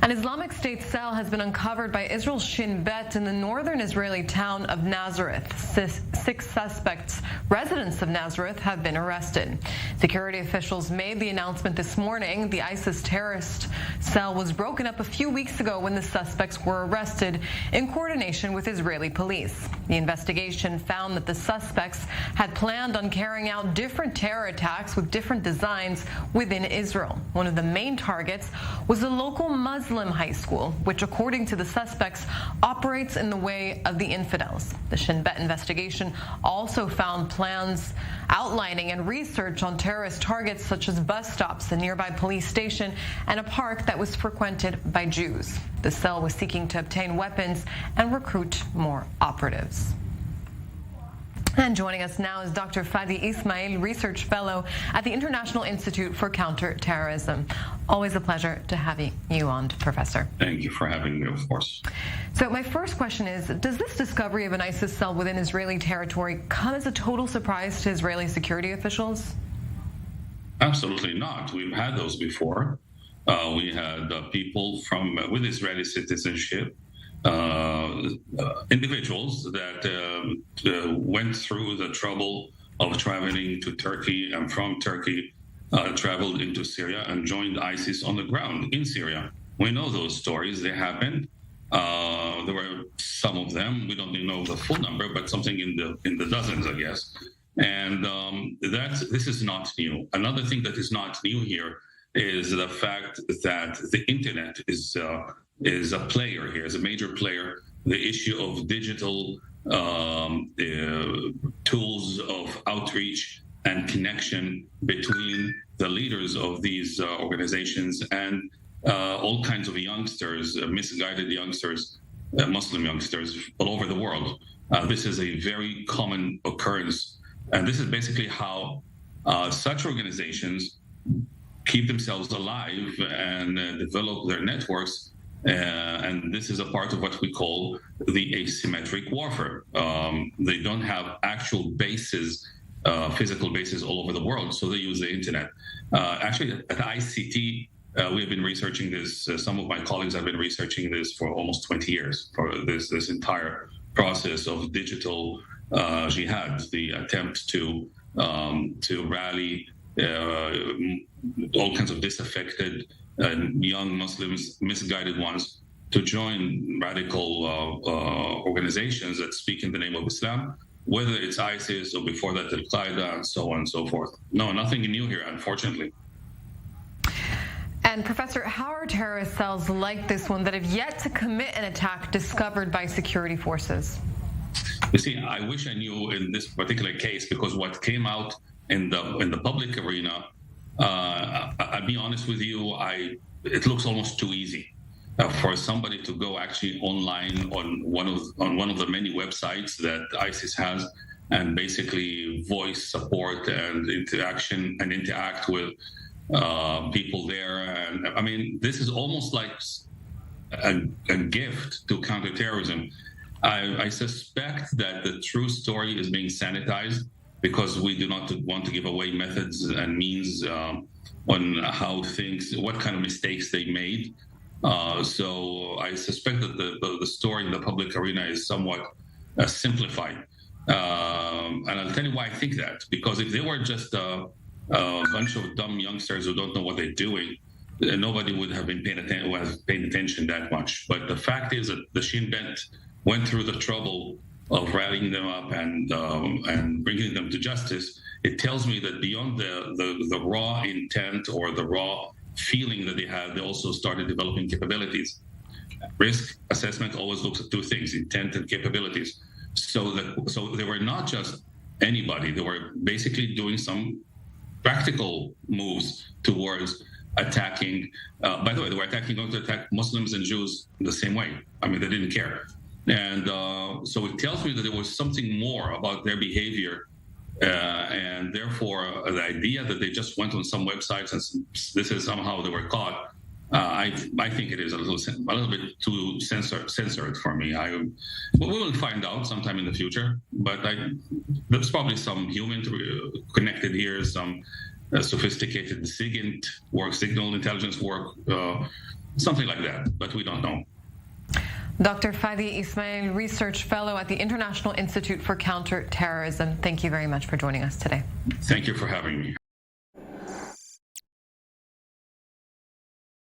An Islamic State cell has been uncovered by Israel's Shin Bet in the northern Israeli town of Nazareth. Six suspects, residents of Nazareth, have been arrested. Security officials made the announcement this morning. The ISIS terrorist cell was broken up a few weeks ago when the suspects were arrested in coordination with Israeli police. The investigation found that the suspects had planned on carrying out different terror attacks with different designs within Israel. One of the main targets was a local Muslim high school, which, according to the suspects, operates in the way of the infidels. The Shin Bet investigation also found plans outlining and research on terrorist targets such as bus stops, a nearby police station, and a park that was frequented by Jews. The cell was seeking to obtain weapons and recruit more operatives. And joining us now is Dr. Fadi Essmaeel, Research Fellow at the International Institute for Counterterrorism. Always a pleasure to have you on, Professor. Thank you for having me, of course. So my first question is, does this discovery of an ISIS cell within Israeli territory come as a total surprise to Israeli security officials? Absolutely not. We've had those before. We had people with Israeli citizenship, individuals that went through the trouble of traveling to Turkey and from Turkey traveled into Syria and joined ISIS on the ground in Syria. We know those stories. They happened. There were some of them. We don't know the full number, but something in the dozens, I guess. And this is not new. Another thing that is not new here is the fact that the internet is a player here, is a major player. The issue of digital tools of outreach and connection between the leaders of these organizations and all kinds of youngsters, misguided youngsters, Muslim youngsters all over the world. This is a very common occurrence. And this is basically how such organizations keep themselves alive and develop their networks. And this is a part of what we call the asymmetric warfare. They don't have actual bases, physical bases all over the world, so they use the internet. Actually, at ICT, we have been researching this. Some of my colleagues have been researching this for almost 20 years, for this entire process of digital jihad, the attempt to rally all kinds of disaffected young Muslims, misguided ones, to join radical organizations that speak in the name of Islam, whether it's ISIS or before that Al-Qaeda and so on and so forth. No, nothing new here, unfortunately. And Professor, how are terrorist cells like this one that have yet to commit an attack discovered by security forces? You see, I wish I knew in this particular case, because what came out in the public arena, I'll be honest with you, it looks almost too easy for somebody to go actually online on one of the many websites that ISIS has and basically voice support and interact with people there. And I mean, this is almost like a gift to counterterrorism. I suspect that the true story is being sanitized because we do not want to give away methods and means on what kind of mistakes they made. So I suspect that the story in the public arena is somewhat simplified. And I'll tell you why I think that. Because if they were just a bunch of dumb youngsters who don't know what they're doing, nobody would have been paying attention that much. But the fact is that the Shin Bet went through the trouble of rallying them up and bringing them to justice. It tells me that beyond the raw intent or the raw feeling that they had, they also started developing capabilities. Risk assessment always looks at two things: intent and capabilities. So they were not just anybody. They were basically doing some practical moves towards attacking. By the way, they were going to attack Muslims and Jews the same way. I mean, they didn't care. And so it tells me that there was something more about their behavior. And therefore, the idea that they just went on some websites and this is somehow they were caught, I think it is a little bit too censored for me. We will find out sometime in the future, but there's probably some human connected here, some sophisticated signal intelligence work something like that, but we don't know. Dr. Fadi Essmaeel, Research Fellow at the International Institute for Counterterrorism, thank you very much for joining us today. Thank you for having me.